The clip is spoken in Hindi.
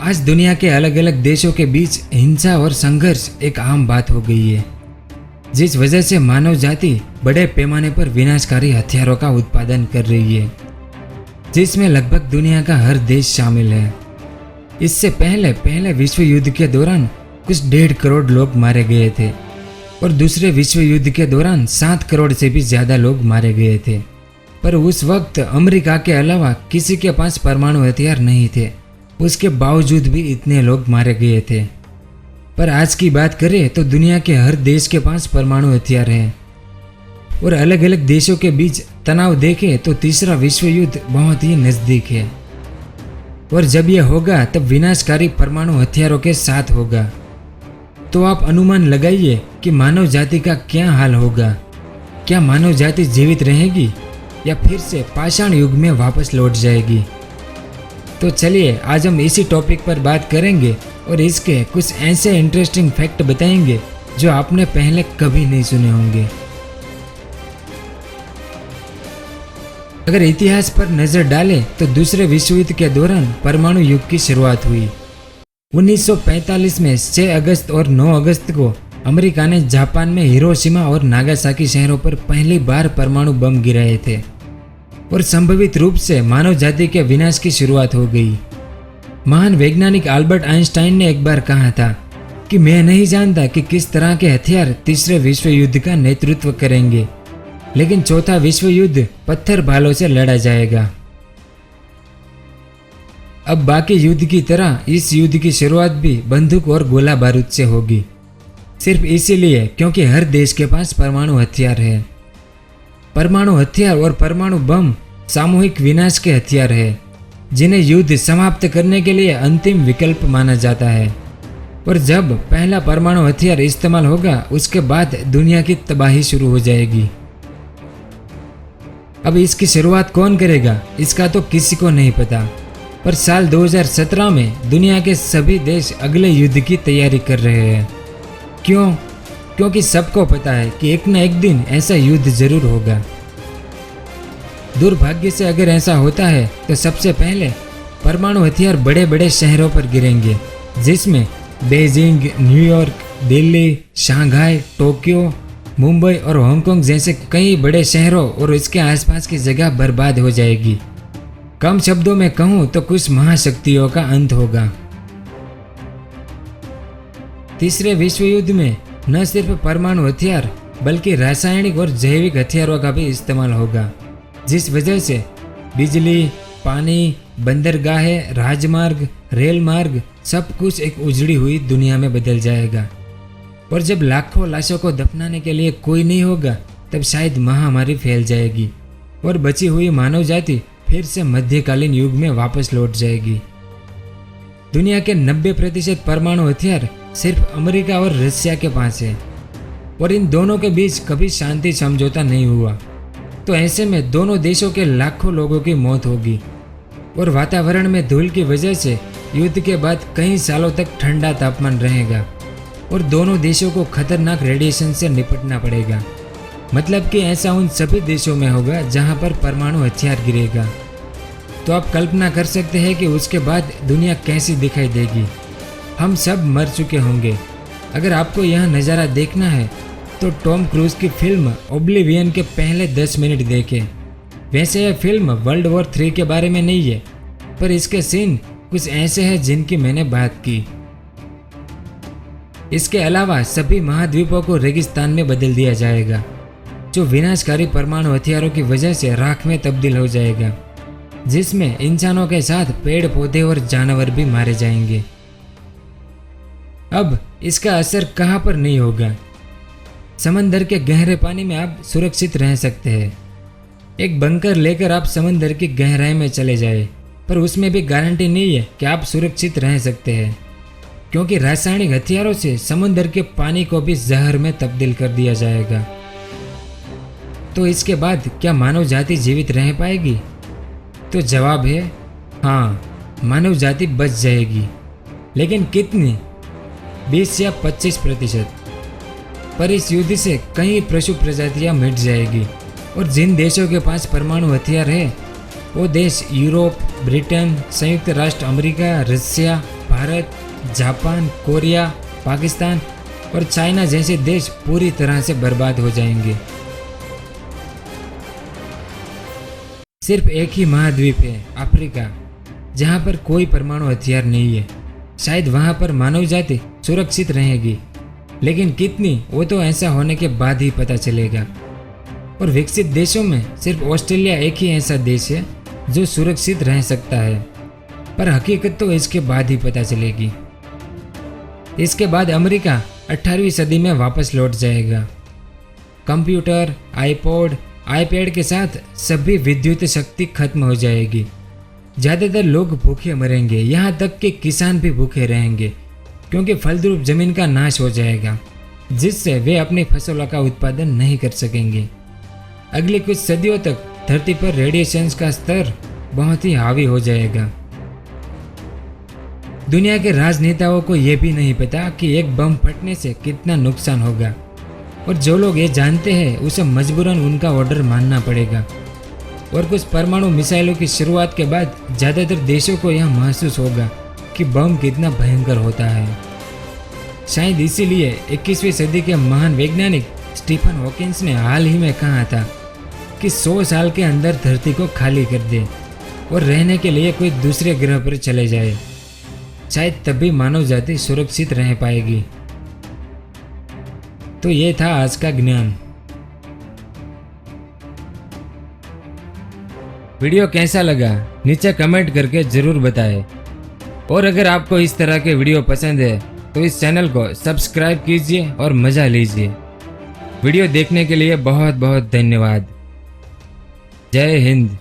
आज दुनिया के अलग अलग देशों के बीच हिंसा और संघर्ष एक आम बात हो गई है, जिस वजह से मानव जाति बड़े पैमाने पर विनाशकारी हथियारों का उत्पादन कर रही है, जिसमें लगभग दुनिया का हर देश शामिल है। इससे पहले विश्व युद्ध के दौरान कुछ 1.5 करोड़ लोग मारे गए थे और दूसरे विश्व युद्ध के दौरान 7 करोड़ से भी ज्यादा लोग मारे गए थे। पर उस वक्त अमेरिका के अलावा किसी के पास परमाणु हथियार नहीं थे, उसके बावजूद भी इतने लोग मारे गए थे। पर आज की बात करें तो दुनिया के हर देश के पास परमाणु हथियार हैं और अलग अलग देशों के बीच तनाव देखें तो तीसरा विश्व युद्ध बहुत ही नजदीक है और जब यह होगा तब विनाशकारी परमाणु हथियारों के साथ होगा। तो आप अनुमान लगाइए कि मानव जाति का क्या हाल होगा। क्या मानव जाति जीवित रहेगी या फिर से पाषाण युग में वापस लौट जाएगी? तो चलिए आज हम इसी टॉपिक पर बात करेंगे और इसके कुछ ऐसे इंटरेस्टिंग फैक्ट बताएंगे जो आपने पहले कभी नहीं सुने होंगे। अगर इतिहास पर नजर डालें तो दूसरे विश्व युद्ध के दौरान परमाणु युग की शुरुआत हुई। 1945 में 6 अगस्त और 9 अगस्त को अमेरिका ने जापान में हिरोशिमा और नागासाकी शहरों पर पहली बार परमाणु बम गिराए थे और संभवित रूप से मानव जाति के विनाश की शुरुआत हो गई। महान वैज्ञानिक अल्बर्ट आइंस्टाइन ने एक बार कहा था कि मैं नहीं जानता कि किस तरह के हथियार तीसरे विश्व युद्ध का नेतृत्व करेंगे, लेकिन चौथा विश्व युद्ध पत्थर भालों से लड़ा जाएगा। अब बाकी युद्ध की तरह इस युद्ध की शुरुआत भी बंदूक और गोला बारूद से होगी, सिर्फ इसीलिए क्योंकि हर देश के पास परमाणु हथियार है। परमाणु हथियार और परमाणु बम सामूहिक विनाश के हथियार है, जिन्हें युद्ध समाप्त करने के लिए अंतिम विकल्प माना जाता है। और जब पहला परमाणु हथियार इस्तेमाल होगा उसके बाद दुनिया की तबाही शुरू हो जाएगी। अब इसकी शुरुआत कौन करेगा इसका तो किसी को नहीं पता, पर साल 2017 में दुनिया के सभी देश अगले युद्ध की तैयारी कर रहे हैं। क्यों? क्योंकि सबको पता है कि एक न एक दिन ऐसा युद्ध जरूर होगा। दुर्भाग्य से अगर ऐसा होता है तो सबसे पहले परमाणु हथियार बड़े बड़े शहरों पर गिरेंगे, जिसमें Beijing, New York, Delhi, Shanghai, Tokyo, Mumbai और हांगकांग जैसे कई बड़े शहरों और इसके आसपास की जगह बर्बाद हो जाएगी। कम शब्दों में कहूं तो कुछ महाशक्तियों का अंत होगा। तीसरे विश्व युद्ध में न सिर्फ परमाणु हथियार बल्कि रासायनिक और जैविक हथियारों का भी इस्तेमाल होगा, जिस वजह से बिजली, पानी, बंदरगाहें, राजमार्ग, रेल मार्ग सब कुछ एक उजड़ी हुई दुनिया में बदल जाएगा। और जब लाखों लाशों को दफनाने के लिए कोई नहीं होगा तब शायद महामारी फैल जाएगी और बची हुई मानव जाति फिर से मध्यकालीन युग में वापस लौट जाएगी। दुनिया के 90% परमाणु हथियार सिर्फ अमेरिका और रशिया के पास है और इन दोनों के बीच कभी शांति समझौता नहीं हुआ। तो ऐसे में दोनों देशों के लाखों लोगों की मौत होगी और वातावरण में धूल की वजह से युद्ध के बाद कई सालों तक ठंडा तापमान रहेगा और दोनों देशों को खतरनाक रेडिएशन से निपटना पड़ेगा। मतलब कि ऐसा उन सभी देशों में होगा जहां पर परमाणु हथियार गिरेगा। तो आप कल्पना कर सकते हैं कि उसके बाद दुनिया कैसी दिखाई देगी। हम सब मर चुके होंगे। अगर आपको यह नज़ारा देखना है तो टॉम क्रूज की फिल्म ओब्लिवियन के पहले 10 मिनट देखें। वैसे यह फिल्म वर्ल्ड वॉर 3 के बारे में नहीं है, पर इसके सीन कुछ ऐसे हैं जिनकी मैंने बात की। इसके अलावा सभी महाद्वीपों को रेगिस्तान में बदल दिया जाएगा, जो विनाशकारी परमाणु हथियारों की वजह से राख में तब्दील हो जाएगा, जिसमें इंसानों के साथ पेड़ पौधे और जानवर भी मारे जाएंगे। अब इसका असर कहां पर नहीं होगा? समंदर के गहरे पानी में आप सुरक्षित रह सकते हैं। एक बंकर लेकर आप समंदर की गहराई में चले जाए, पर उसमें भी गारंटी नहीं है कि आप सुरक्षित रह सकते हैं, क्योंकि रासायनिक हथियारों से समुद्र के पानी को भी जहर में तब्दील कर दिया जाएगा। तो इसके बाद क्या मानव जाति जीवित रह पाएगी? तो जवाब है हाँ, मानव जाति बच जाएगी, लेकिन कितनी? 20 या 25%। पर इस युद्ध से कई पशु प्रजातियां मिट जाएगी और जिन देशों के पास परमाणु हथियार है वो देश यूरोप, ब्रिटेन, संयुक्त राष्ट्र America, Russia, Bharat, Japan, Korea, Pakistan और चाइना जैसे देश पूरी तरह से बर्बाद हो जाएंगे। सिर्फ एक ही महाद्वीप है, अफ्रीका, जहां पर कोई परमाणु हथियार नहीं है। शायद वहां पर मानव जाति सुरक्षित रहेगी, लेकिन कितनी, वो तो ऐसा होने के बाद ही पता चलेगा। और विकसित देशों में सिर्फ ऑस्ट्रेलिया एक ही ऐसा देश है जो सुरक्षित रह सकता है, पर हकीकत तो इसके बाद ही पता चलेगी। इसके बाद अमेरिका 18वीं सदी में वापस लौट जाएगा। कंप्यूटर, आईपॉड, आईपैड के साथ सभी विद्युत शक्ति खत्म हो जाएगी। ज़्यादातर लोग भूखे मरेंगे, यहाँ तक कि किसान भी भूखे रहेंगे, क्योंकि फलद्रुप जमीन का नाश हो जाएगा, जिससे वे अपनी फसलों का उत्पादन नहीं कर सकेंगे। अगली कुछ सदियों तक धरती पर रेडिएशन का स्तर बहुत ही हावी हो जाएगा। दुनिया के राजनेताओं को यह भी नहीं पता कि एक बम फटने से कितना नुकसान होगा, और जो लोग ये जानते हैं उसे मजबूरन उनका ऑर्डर मानना पड़ेगा। और कुछ परमाणु मिसाइलों की शुरुआत के बाद ज़्यादातर देशों को यह महसूस होगा कि बम कितना भयंकर होता है। शायद इसीलिए 21वीं सदी के महान वैज्ञानिक स्टीफन हॉकिंस ने हाल ही में कहा था कि 100 साल के अंदर धरती को खाली कर दे और रहने के लिए कोई दूसरे ग्रह पर चले जाए। शायद तभी मानव जाति सुरक्षित रह पाएगी। तो ये था आज का ज्ञान। वीडियो कैसा लगा नीचे कमेंट करके जरूर बताएं। और अगर आपको इस तरह के वीडियो पसंद है तो इस चैनल को सब्सक्राइब कीजिए और मज़ा लीजिए। वीडियो देखने के लिए बहुत बहुत धन्यवाद। जय हिंद।